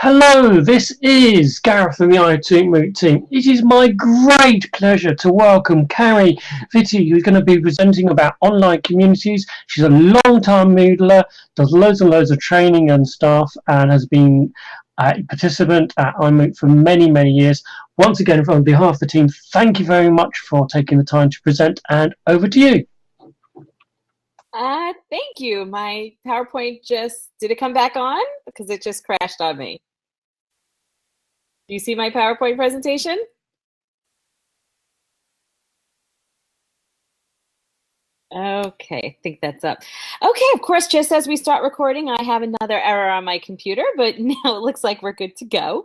Hello, this is Gareth and the iMoot team. It is my great pleasure to welcome Karrie, Vitti, who's going to be presenting about online communities. She's a long-time Moodler, does loads and loads of training and stuff, and has been a participant at iMoot for many, many years. Once again, on behalf of the team, thank you very much for taking the time to present, and over to you. Thank you. My PowerPoint did it come back on? Because it just crashed on me. Do you see my PowerPoint presentation? Okay, I think that's up. Okay, of course, just as we start recording, I have another error on my computer, but now it looks like we're good to go.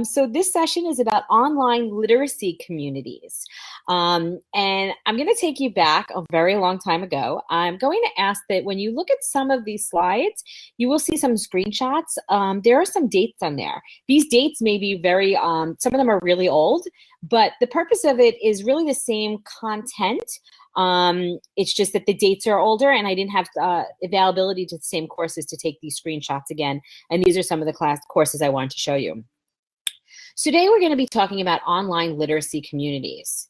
So this session is about online literacy communities. And I'm going to take you back a very long time ago. I'm going to ask that when you look at some of these slides, you will see some screenshots. There are some dates on there. These dates may be very, some of them are really old, but the purpose of it is really the same content. It's just that the dates are older and I didn't have availability to the same courses to take these screenshots again. And these are some of the courses I wanted to show you. So today we're going to be talking about online literacy communities.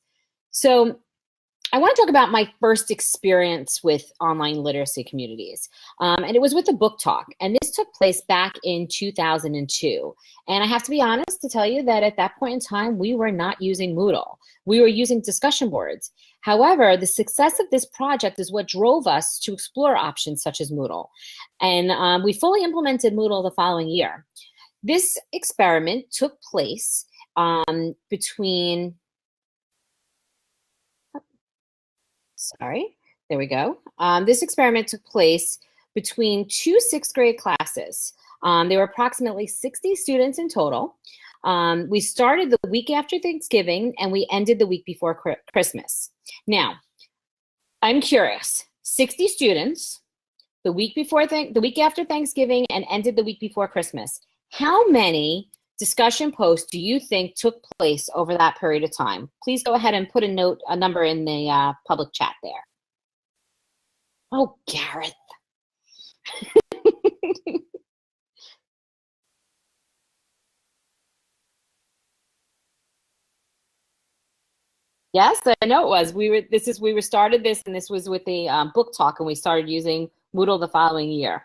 So I want to talk about my first experience with online literacy communities. And it was with a book talk. And this took place back in 2002. And I have to be honest to tell you that at that point in time, we were not using Moodle. We were using discussion boards. However, the success of this project is what drove us to explore options such as Moodle. And we fully implemented Moodle the following year. This experiment took place between, there we go. This experiment took place between two sixth grade classes. There were approximately 60 students in total. We started the week after Thanksgiving and we ended the week before Christmas. Now, I'm curious, 60 students, the week after Thanksgiving and ended the week before Christmas. How many discussion posts do you think took place over that period of time? Please go ahead and put a number in the public chat there. Oh, Gareth. Yes, I know it was. We started this, and this was with the book talk, and we started using Moodle the following year.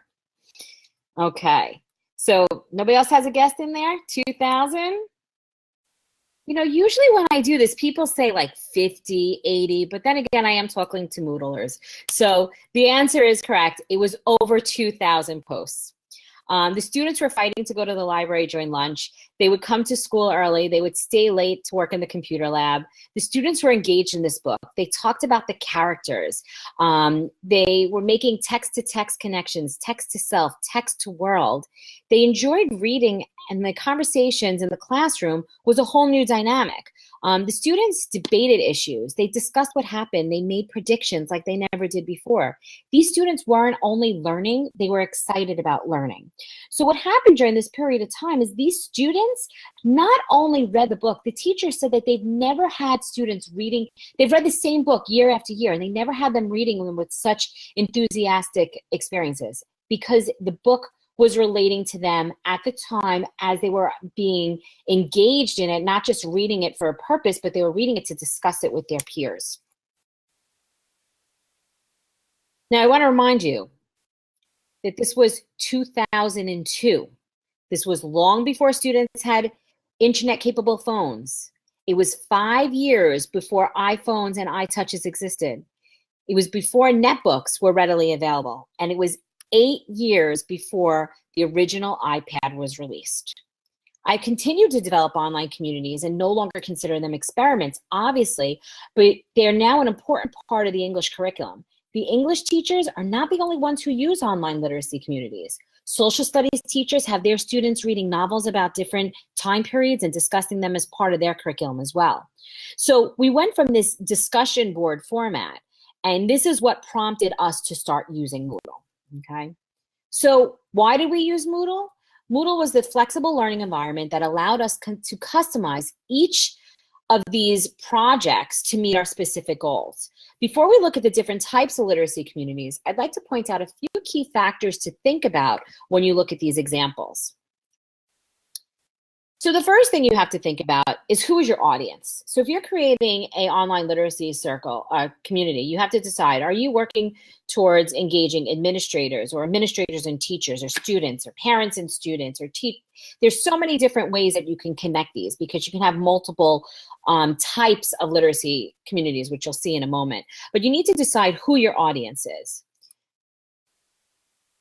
Okay, so nobody else has a guess in there? 2000? You know, usually when I do this, people say like 50, 80, but then again, I am talking to Moodlers. So the answer is correct. It was over 2,000 posts. The students were fighting to go to the library during lunch. They would come to school early. They would stay late to work in the computer lab. The students were engaged in this book. They talked about the characters. They were making text-to-text connections, text-to-self, text-to-world. They enjoyed reading, and the conversations in the classroom was a whole new dynamic. The students debated issues. They discussed what happened. They made predictions like they never did before. These students weren't only learning, they were excited about learning. So what happened during this period of time is these students not only read the book, the teacher said that they've never had students reading, they've read the same book year after year, and they never had them reading them with such enthusiastic experiences because the book was relating to them at the time as they were being engaged in it, not just reading it for a purpose, but they were reading it to discuss it with their peers. Now, I want to remind you that this was 2002. This was long before students had internet-capable phones. It was 5 years before iPhones and iTouches existed. It was before netbooks were readily available, and it was 8 years before the original iPad was released. I continued to develop online communities and no longer consider them experiments, obviously, but they're now an important part of the English curriculum. The English teachers are not the only ones who use online literacy communities. Social studies teachers have their students reading novels about different time periods and discussing them as part of their curriculum as well. So we went from this discussion board format, and this is what prompted us to start using Moodle. Okay, so why did we use Moodle? Moodle was the flexible learning environment that allowed us to customize each of these projects to meet our specific goals. Before we look at the different types of literacy communities, I'd like to point out a few key factors to think about when you look at these examples. So the first thing you have to think about is who is your audience. So if you're creating an online literacy circle, community, you have to decide, are you working towards engaging administrators or administrators and teachers or students or parents and students or there's so many different ways that you can connect these because you can have multiple types of literacy communities, which you'll see in a moment. But you need to decide who your audience is.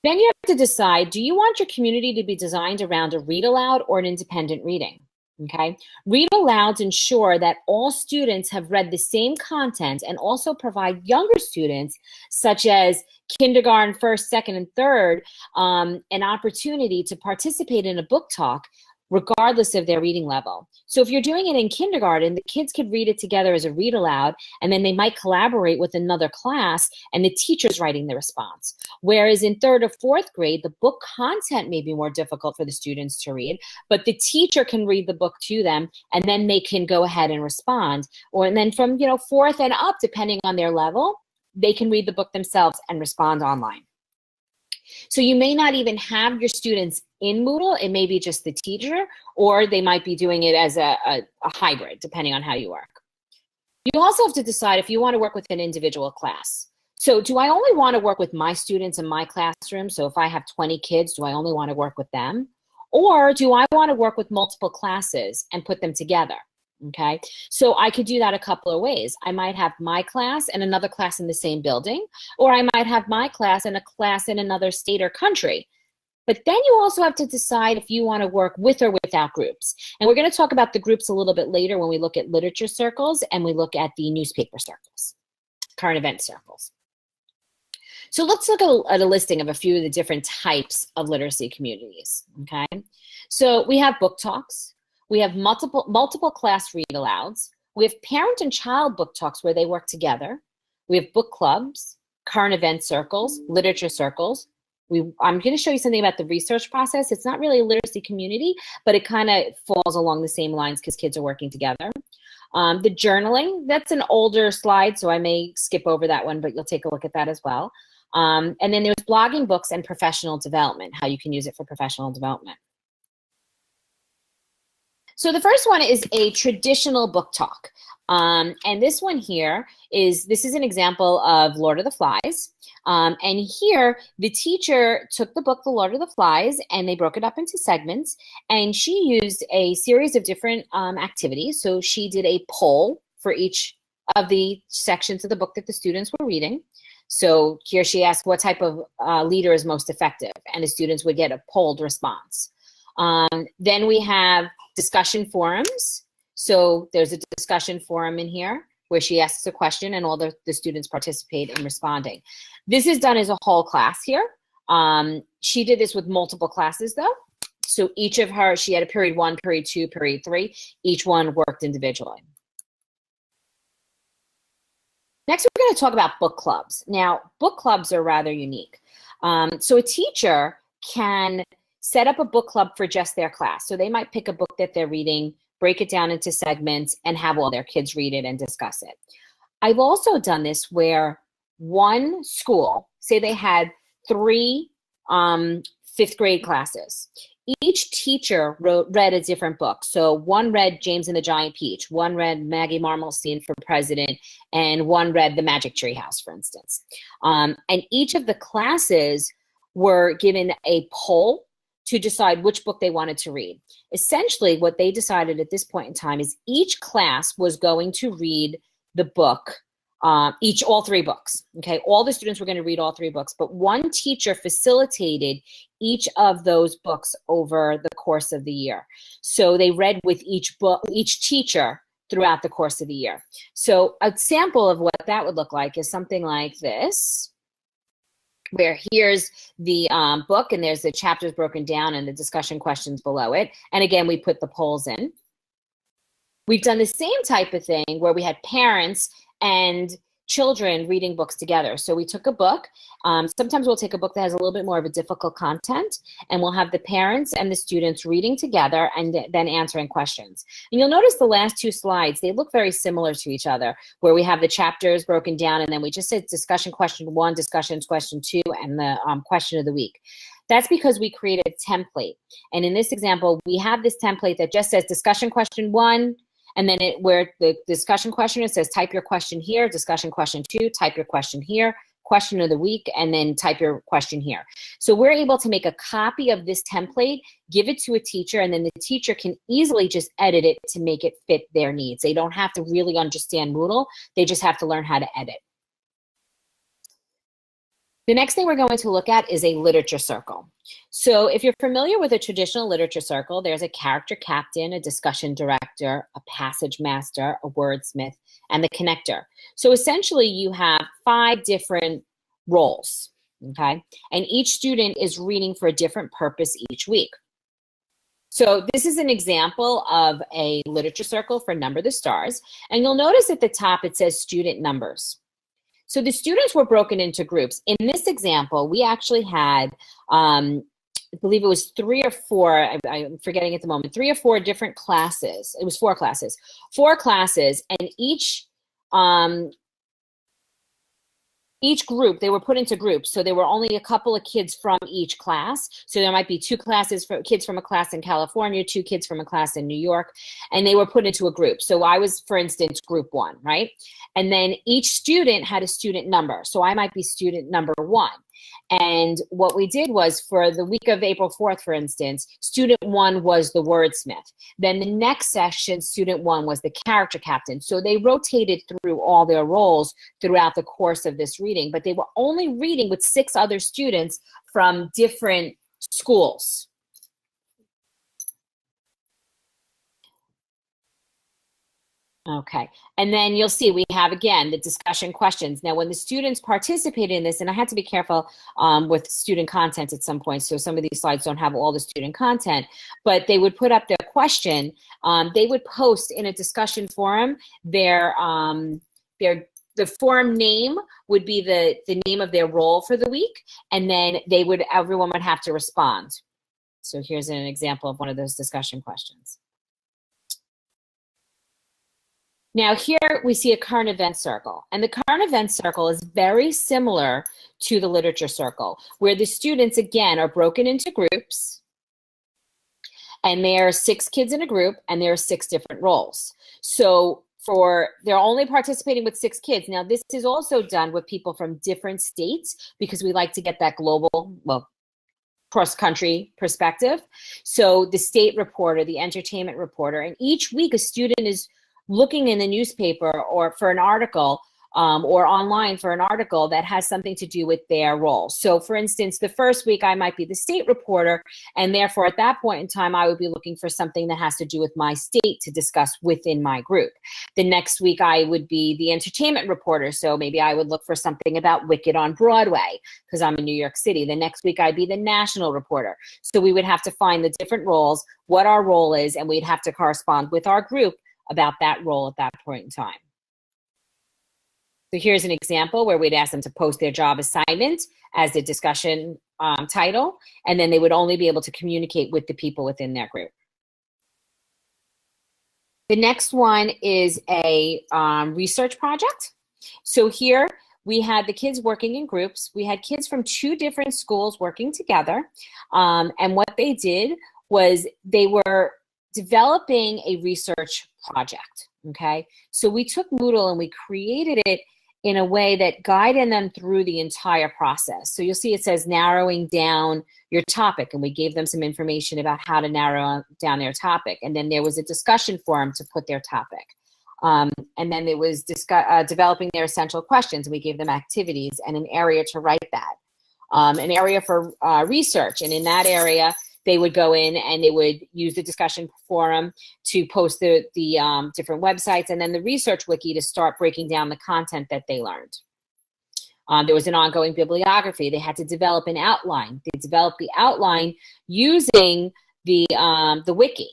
Then you have to decide, do you want your community to be designed around a read aloud or an independent reading? Okay. Read alouds ensure that all students have read the same content and also provide younger students, such as kindergarten, first, second, and third, an opportunity to participate in a book talk regardless of their reading level. So if you're doing it in kindergarten, the kids could read it together as a read aloud, and then they might collaborate with another class and the teacher's writing the response. Whereas in third or fourth grade, the book content may be more difficult for the students to read, but the teacher can read the book to them and then they can go ahead and respond. And then from fourth and up, depending on their level, they can read the book themselves and respond online. So you may not even have your students in Moodle. It may be just the teacher, or they might be doing it as a hybrid, depending on how you work. You also have to decide if you want to work with an individual class. So do I only want to work with my students in my classroom? So if I have 20 kids, do I only want to work with them? Or do I want to work with multiple classes and put them together? Okay, so I could do that a couple of ways. I might have my class and another class in the same building, or I might have my class and a class in another state or country. But then you also have to decide if you want to work with or without groups. And we're going to talk about the groups a little bit later when we look at literature circles and we look at the newspaper circles, current event circles. So let's look at a listing of a few of the different types of literacy communities, okay? So we have book talks. We have multiple class read alouds. We have parent and child book talks where they work together. We have book clubs, current event circles, literature circles. I'm going to show you something about the research process. It's not really a literacy community, but it kind of falls along the same lines because kids are working together. The journaling, that's an older slide, so I may skip over that one, but you'll take a look at that as well. And then there's blogging, books, and professional development, how you can use it for professional development. So the first one is a traditional book talk. And this one here this is an example of Lord of the Flies. And here the teacher took the book, The Lord of the Flies, and they broke it up into segments. And she used a series of different activities. So she did a poll for each of the sections of the book that the students were reading. So here she asked what type of leader is most effective, and the students would get a polled response. Then we have discussion forums. So there's a discussion forum in here where she asks a question and all the students participate in responding. This is done as a whole class here. She did this with multiple classes though. So each of her, she had a period 1, period 2, period 3. Each one worked individually. Next, we're going to talk about book clubs. Now, book clubs are rather unique. So a teacher can set up a book club for just their class. So they might pick a book that they're reading, break it down into segments, and have all their kids read it and discuss it. I've also done this where one school, say they had 3 fifth grade classes. Each teacher read a different book. So one read James and the Giant Peach, one read Maggie Marmalstein for President, and one read The Magic Tree House, for instance. And each of the classes were given a poll to decide which book they wanted to read. Essentially, what they decided at this point in time is each class was going to read the book, all 3 books, okay? All the students were going to read all 3 books, but one teacher facilitated each of those books over the course of the year. So they read with each teacher throughout the course of the year. So a sample of what that would look like is something like this, where here's the book and there's the chapters broken down and the discussion questions below it. And again, we put the polls in. We've done the same type of thing where we had parents and children reading books together. So we took a book. Sometimes we'll take a book that has a little bit more of a difficult content, and we'll have the parents and the students reading together and then answering questions. And you'll notice the last 2 slides, they look very similar to each other, where we have the chapters broken down, and then we just said discussion question 1, discussion question 2, and the question of the week. That's because we created a template. And in this example, we have this template that just says discussion question 1, and then where the discussion question, it says type your question here, discussion question 2, type your question here, question of the week, and then type your question here. So we're able to make a copy of this template, give it to a teacher, and then the teacher can easily just edit it to make it fit their needs. They don't have to really understand Moodle. They just have to learn how to edit. The next thing we're going to look at is a literature circle. So if you're familiar with a traditional literature circle, there's a character captain, a discussion director, a passage master, a wordsmith, and the connector. So essentially you have 5 different roles, okay? And each student is reading for a different purpose each week. So this is an example of a literature circle for Number the Stars. And you'll notice at the top it says student numbers. So the students were broken into groups. In this example, we actually had, I believe it was 3 or 4, I'm forgetting at the moment, 3 or 4 different classes. It was 4 classes. 4 classes, and each group, they were put into groups. So there were only a couple of kids from each class. So there might be 2 classes for kids from a class in California, 2 kids from a class in New York, and they were put into a group. So I was, for instance, group 1, right? And then each student had a student number. So I might be student number 1. And what we did was, for the week of April 4th, for instance, student 1 was the wordsmith. Then the next session, student 1 was the character captain. So they rotated through all their roles throughout the course of this reading, but they were only reading with 6 other students from different schools. Okay, and then you'll see we have, again, the discussion questions. Now, when the students participated in this, and I had to be careful with student content at some point, so some of these slides don't have all the student content, but they would put up their question. They would post in a discussion forum the forum name would be the name of their role for the week, and then everyone would have to respond. So here's an example of one of those discussion questions. Now here we see a current event circle, and the current event circle is very similar to the literature circle, where the students, again, are broken into groups, and there are 6 kids in a group, and there are 6 different roles. So they're only participating with 6 kids. Now this is also done with people from different states, because we like to get that global, well, cross-country perspective. So the state reporter, the entertainment reporter, and each week a student is looking in the newspaper or for an article or online for an article that has something to do with their role. So for instance, the first week I might be the state reporter, and therefore at that point in time I would be looking for something that has to do with my state to discuss within my group. The next week I would be the entertainment reporter, so maybe I would look for something about Wicked on Broadway because I'm in New York City. The next week I'd be the national reporter. So we would have to find the different roles, what our role is, and we'd have to correspond with our group about that role at that point in time. So here's an example where we'd ask them to post their job assignment as the discussion title, and then they would only be able to communicate with the people within their group. The next one is a research project. So here we had the kids working in groups. We had kids from 2 different schools working together, and what they did was they were developing a research project, okay? So we took Moodle and we created it in a way that guided them through the entire process. So you'll see it says narrowing down your topic, and we gave them some information about how to narrow down their topic. And then there was a discussion forum to put their topic. And then there was developing their essential questions, and we gave them activities and an area to write that. An area for research, and in that area, they would go in and they would use the discussion forum to post the different websites, and then the research wiki to start breaking down the content that they learned. There was an ongoing bibliography. They had to develop an outline. They developed the outline using the wiki.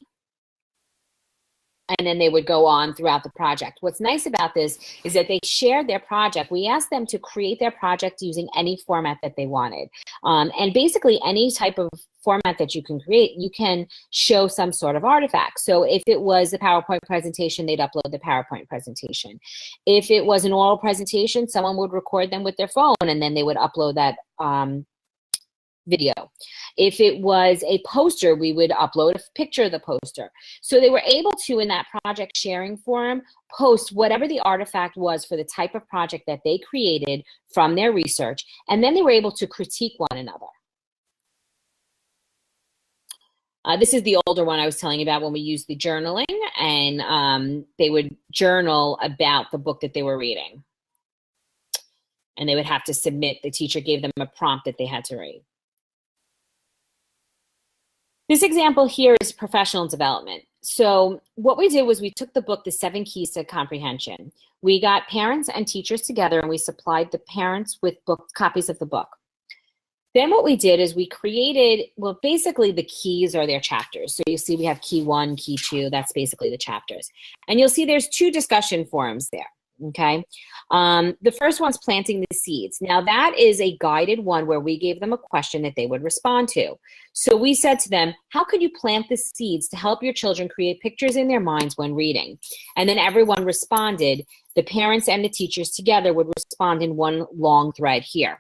And then they would go on throughout the project. What's nice about this is that they shared their project. We asked them to create their project using any format that they wanted. And basically any type of format that you can create, you can show some sort of artifact. So if it was a PowerPoint presentation, they'd upload the PowerPoint presentation. If it was an oral presentation, someone would record them with their phone, and then they would upload that video. If it was a poster, we would upload a picture of the poster. So they were able to, in that project sharing forum, post whatever the artifact was for the type of project that they created from their research, and then they were able to critique one another. This is the older one I was telling you about when we used the journaling, and they would journal about the book that they were reading. And they would have to submit, the teacher gave them a prompt that they had to read. This example here is professional development. So what we did was we took the book, The 7 Keys to Comprehension. We got parents and teachers together and we supplied the parents with copies of the book. Then what we did is we created, well, basically the keys are their chapters. So you see we have key 1, key 2, that's basically the chapters. And you'll see there's 2 discussion forums there, okay? The first one's planting the seeds. Now that is a guided one where we gave them a question that they would respond to. So we said to them, how could you plant the seeds to help your children create pictures in their minds when reading? And then everyone responded. The parents and the teachers together would respond in one long thread here.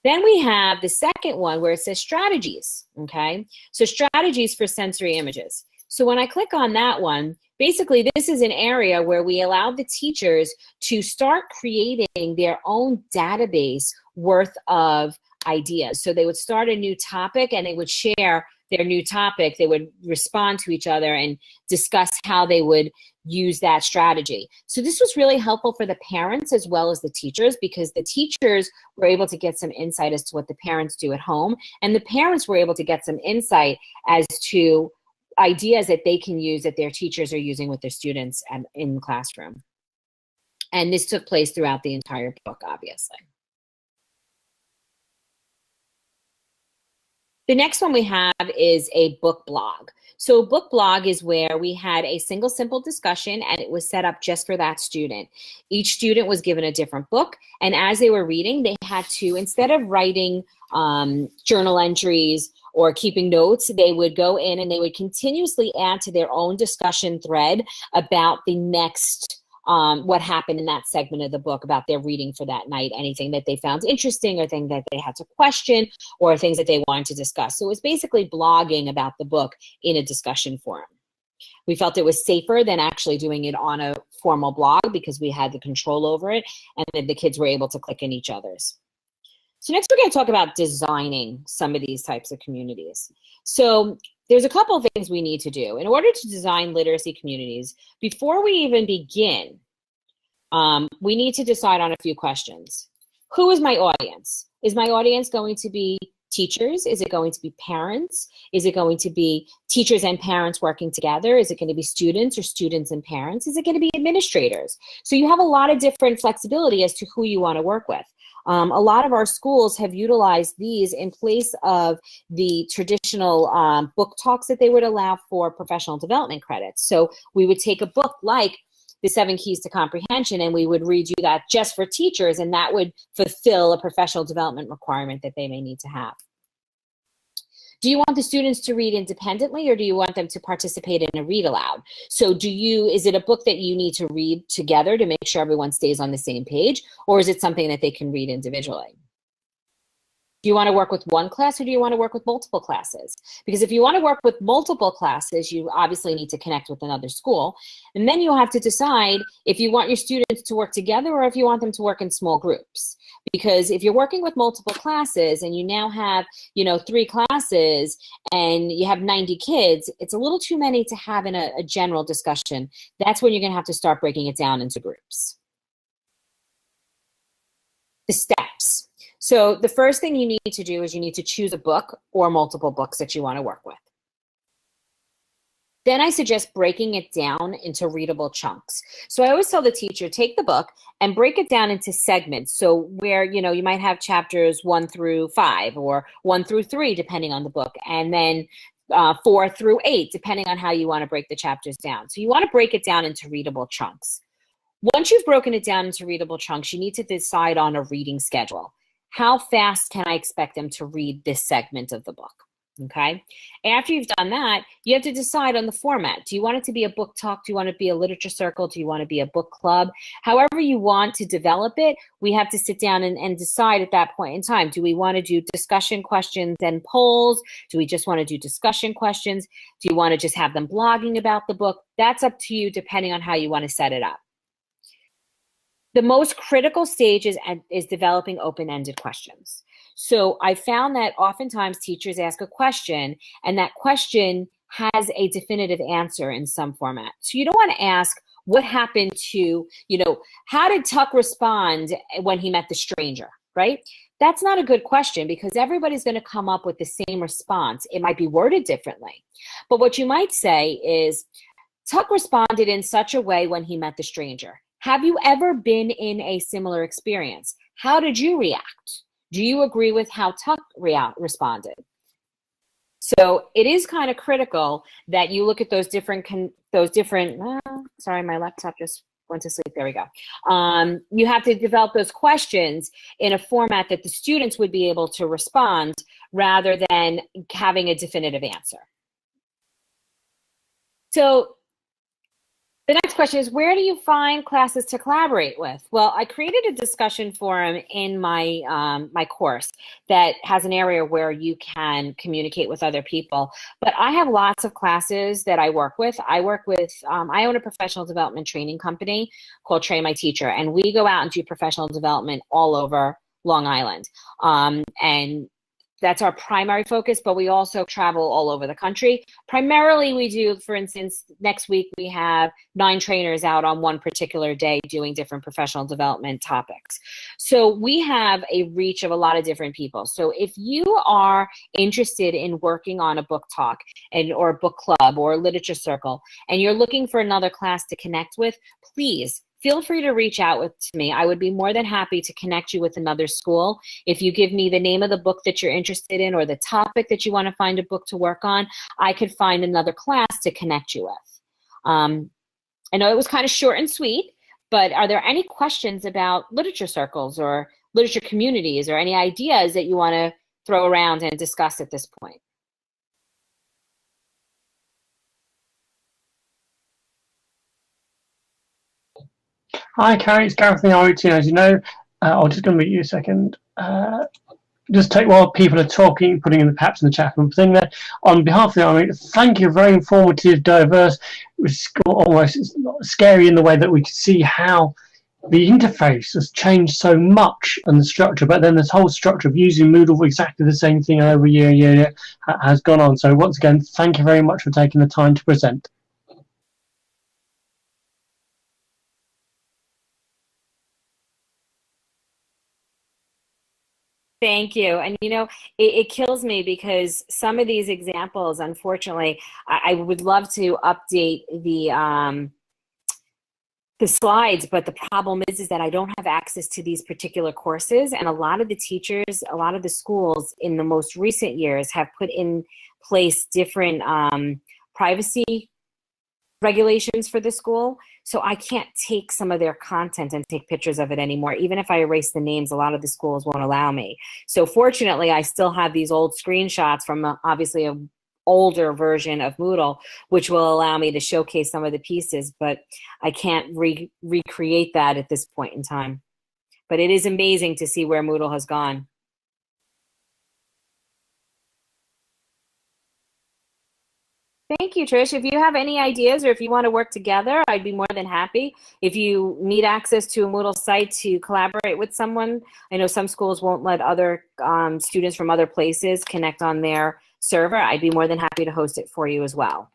Then we have the second one where it says strategies, okay? So strategies for sensory images. So when I click on that one, basically this is an area where we allow the teachers to start creating their own database worth of ideas. So they would start a new topic and they would share their new topic. They would respond to each other and discuss how they would use that strategy. So this was really helpful for the parents as well as the teachers, because the teachers were able to get some insight as to what the parents do at home, and the parents were able to get some insight as to ideas that they can use that their teachers are using with their students and in the classroom. And this took place throughout the entire book, obviously. The next one we have is a book blog. So a book blog is where we had a single simple discussion and it was set up just for that student. Each student was given a different book, and as they were reading, they had to, instead of writing journal entries or keeping notes, they would go in and they would continuously add to their own discussion thread about the next what happened in that segment of the book, about their reading for that night, anything that they found interesting or things that they had to question or things that they wanted to discuss. So it was basically blogging about the book in a discussion forum. We felt it was safer than actually doing it on a formal blog because we had the control over it, and then the kids were able to click in each other's. So next we're going to talk about designing some of these types of communities. So there's a couple of things we need to do. In order to design literacy communities, before we even begin, we need to decide on a few questions. Who is my audience? Is my audience going to be teachers? Is it going to be parents? Is it going to be teachers and parents working together? Is it going to be students or students and parents? Is it going to be administrators? So you have a lot of different flexibility as to who you want to work with. A lot of our schools have utilized these in place of the traditional book talks that they would allow for professional development credits. So we would take a book like The 7 Keys to Comprehension and we would redo that just for teachers, and that would fulfill a professional development requirement that they may need to have. Do you want the students to read independently, or do you want them to participate in a read aloud? So is it a book that you need to read together to make sure everyone stays on the same page, or is it something that they can read individually? Do you want to work with one class, or do you want to work with multiple classes? Because if you want to work with multiple classes, you obviously need to connect with another school. And then you have to decide if you want your students to work together or if you want them to work in small groups. Because if you're working with multiple classes and you now have, 3 classes and you have 90 kids, it's a little too many to have in a general discussion. That's when you're going to have to start breaking it down into groups. The steps. So the first thing you need to do is you need to choose a book or multiple books that you want to work with. Then I suggest breaking it down into readable chunks. So I always tell the teacher, take the book and break it down into segments. So where, you might have chapters 1 through 5 or 1 through 3, depending on the book, and then 4 through 8, depending on how you want to break the chapters down. So you want to break it down into readable chunks. Once you've broken it down into readable chunks, you need to decide on a reading schedule. How fast can I expect them to read this segment of the book? Okay. After you've done that, you have to decide on the format. Do you want it to be a book talk? Do you want it to be a literature circle? Do you want to be a book club? However you want to develop it, we have to sit down and decide at that point in time. Do we want to do discussion questions and polls? Do we just want to do discussion questions? Do you want to just have them blogging about the book? That's up to you depending on how you want to set it up. The most critical stage is developing open-ended questions. So I found that oftentimes teachers ask a question and that question has a definitive answer in some format. So you don't want to ask what happened to, how did Tuck respond when he met the stranger, right? That's not a good question because everybody's going to come up with the same response. It might be worded differently. But what you might say is, Tuck responded in such a way when he met the stranger. Have you ever been in a similar experience? How did you react? Do you agree with how Tuck responded? So it is kind of critical that you look at those different, sorry, my laptop just went to sleep. There we go. You have to develop those questions in a format that the students would be able to respond rather than having a definitive answer. So the next question is, where do you find classes to collaborate with? Well, I created a discussion forum in my my course that has an area where you can communicate with other people. But I have lots of classes that I work with. I own a professional development training company called Train My Teacher, and we go out and do professional development all over Long Island. And that's our primary focus, but we also travel all over the country. Primarily we do, for instance, next week we have 9 trainers out on one particular day doing different professional development topics. So we have a reach of a lot of different people. So if you are interested in working on a book talk or a book club or a literature circle, and you're looking for another class to connect with, please feel free to reach out to me. I would be more than happy to connect you with another school. If you give me the name of the book that you're interested in or the topic that you want to find a book to work on, I could find another class to connect you with. I know it was kind of short and sweet, but are there any questions about literature circles or literature communities or any ideas that you want to throw around and discuss at this point? Hi, Karrie. It's Gareth from the iMoot16. As you know, I'm just going to mute you a second. Just take while people are talking, putting in perhaps in the chat room thing there. On behalf of the iMoot, thank you. Very informative, diverse. It was almost scary in the way that we could see how the interface has changed so much and the structure, but then this whole structure of using Moodle for exactly the same thing over a year has gone on. So once again, thank you very much for taking the time to present. Thank you. And it kills me because some of these examples, unfortunately, I would love to update the slides, but the problem is that I don't have access to these particular courses. And a lot of the teachers, a lot of the schools in the most recent years have put in place different privacy regulations for the school. So I can't take some of their content and take pictures of it anymore. Even if I erase the names, a lot of the schools won't allow me. So fortunately, I still have these old screenshots from obviously a older version of Moodle, which will allow me to showcase some of the pieces, but I can't recreate that at this point in time. But it is amazing to see where Moodle has gone. Thank you, Trish. If you have any ideas or if you want to work together, I'd be more than happy. If you need access to a Moodle site to collaborate with someone, I know some schools won't let other students from other places connect on their server. I'd be more than happy to host it for you as well.